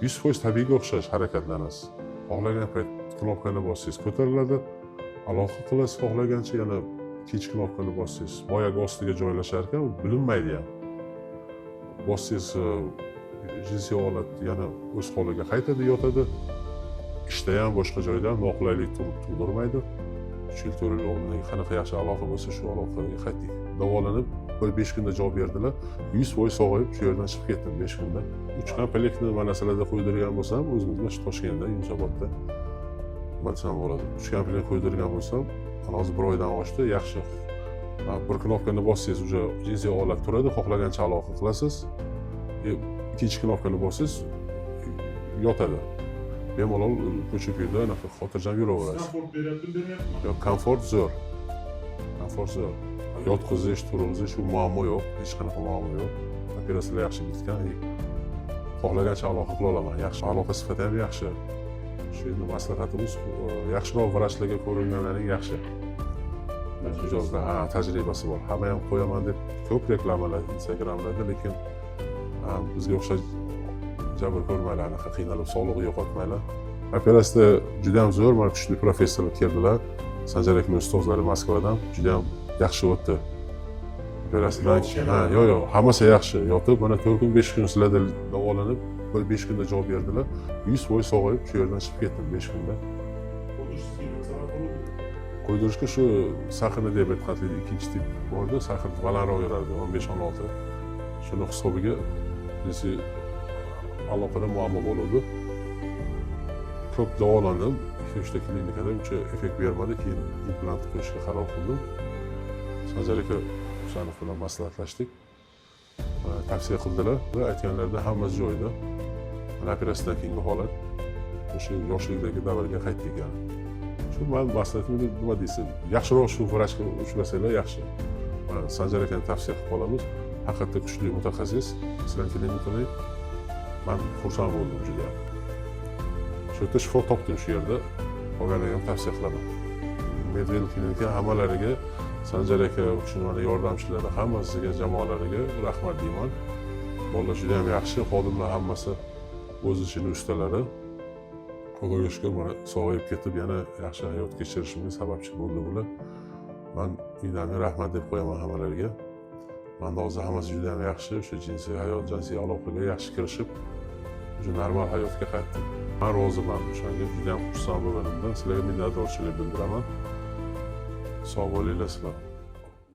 100% tabiiyga o'xshash harakatlanasiz. Xohlagan payt knopkani bossangiz ko'tariladi, aloqa qilasiz, xohlagancha yana ikkinchi knopkani bossangiz boyagi ostiga joylashar ekan, bilinmaydi ham. Bossangiz jinsiy holat yana o'z holiga qaytadi, yotadi. Ishda ham, boshqa joyda ham noqulaylik tug'dirmaydi. 3 yil 4 yil oldin qanaqa yaxshi aloqa bo'lsa, shu aloqaga qaytdik. Davolanib, bir 5 kunda javob berdilar. 100% sog'ayib, shu yerdan chiqib ketdim 5 kunda. 3 komplektni mana salarda qo'ydirgan bo'lsam, o'zimizda shu Toshkentda, Yunusobodda bo'lsam bo'ladi. 3 komplekt qo'ydirgan bo'lsam, hozir 1 oydan oshdi, yaxshi. Bir knopkani bossangiz, uje jinsiy holat turadi, xohlagancha aloqa qilasiz. Ikkinchi knopkani bossangiz, yotadi. Bemalol ko'cha-ko'yda anaqa xotirjam yuraverasiz. Komfort beryaptimi, bermayaptimi? Yo'q, komfort zo'r. Komfort zo'r. Yotqizish, turg'izish u muammo yo'q, hech qanaqa muammo yo'q. Operatsiyalar yaxshi bitgan. Xohlagancha aloqa qila olaman. Yaxshi, aloqa sifati ham yaxshi. Shu endi maslahatimiz yaxshiroq vrachlarga ko'ringanlaring yaxshi. Mijozda tajribasi bor. Hamma ham qo'yaman deb ko'p reklamalar Instagramlarda, lekin bizga o'xshash jabr ko'rmanglar, anaqa qiynalib sog'lig'i yo'qotmanglar. Operatsiya juda ham zo'r, mana kuchli professorlar keldilar. Sanjar akning ustozlari Moskvadan juda ham yaxshi o'tdi. Operatsiyadan yo'q, hammasi yaxshi. Yotib, mana 4 kun 5 kun sizlarda davolanib, bir 5 kunda javob berdilar. 100% sog'ayib, shu yerdan chiqib ketdim 5 kunda. Qo'ydirishga shu sahrni diabet qatli ikkinchi tip bordi, sahr balandroq yurardi, 15-16. Shuni hisobiga jinsiy aloqada muammo bo'ldi. Ko'p davolandim, 2-3 ta klinikada uncha effekt bermadi, keyin implant qo'yishga qaror qildim. Sanjar aka Husanov bilan maslahatlashdik. Tavsiya qildilar va aytganlarida hammasi joyida. Mana operatsiyadan keyingi holat o'sha yoshlikdagi davrga qaytdik yani. Shu men maslahatim nima deysiz? Yaxshiroq shu vrachga uchrasanglar yaxshi. Sanjar akani tavsiya qilib qolamiz. Haqiqatda kuchli mutaxassis, sizlar klinikada men xursand bo'ldim juda ham. Shu yerda shifo topdim shu yerda. Qolganiga ham tavsiya qilaman. Medvel klinika hammalariga, Sanjar aka, shunday yordamchilari hammasiga, jamoalariga rahmat deyman. Bolalar juda ham yaxshi, xodimlar hammasi o'z ishining ustalari. Xudoga shukr, mana sog'ayib ketib, yana yaxshi hayot kechirishimga sababchi bo'ldi bular. Men uydan rahmat deb qo'yaman hammalariga. Menda hozir hammasi juda ham yaxshi, o'sha jinsiy hayot, jinsiy aloqaga yaxshi kirishib, o'sha normal hayotga qaytdim. Men roziman, o'shanga juda ham xursand bo'lganimdan sizlarga minnatdorchilik bildiraman. Sog' bo'linglar sizlar.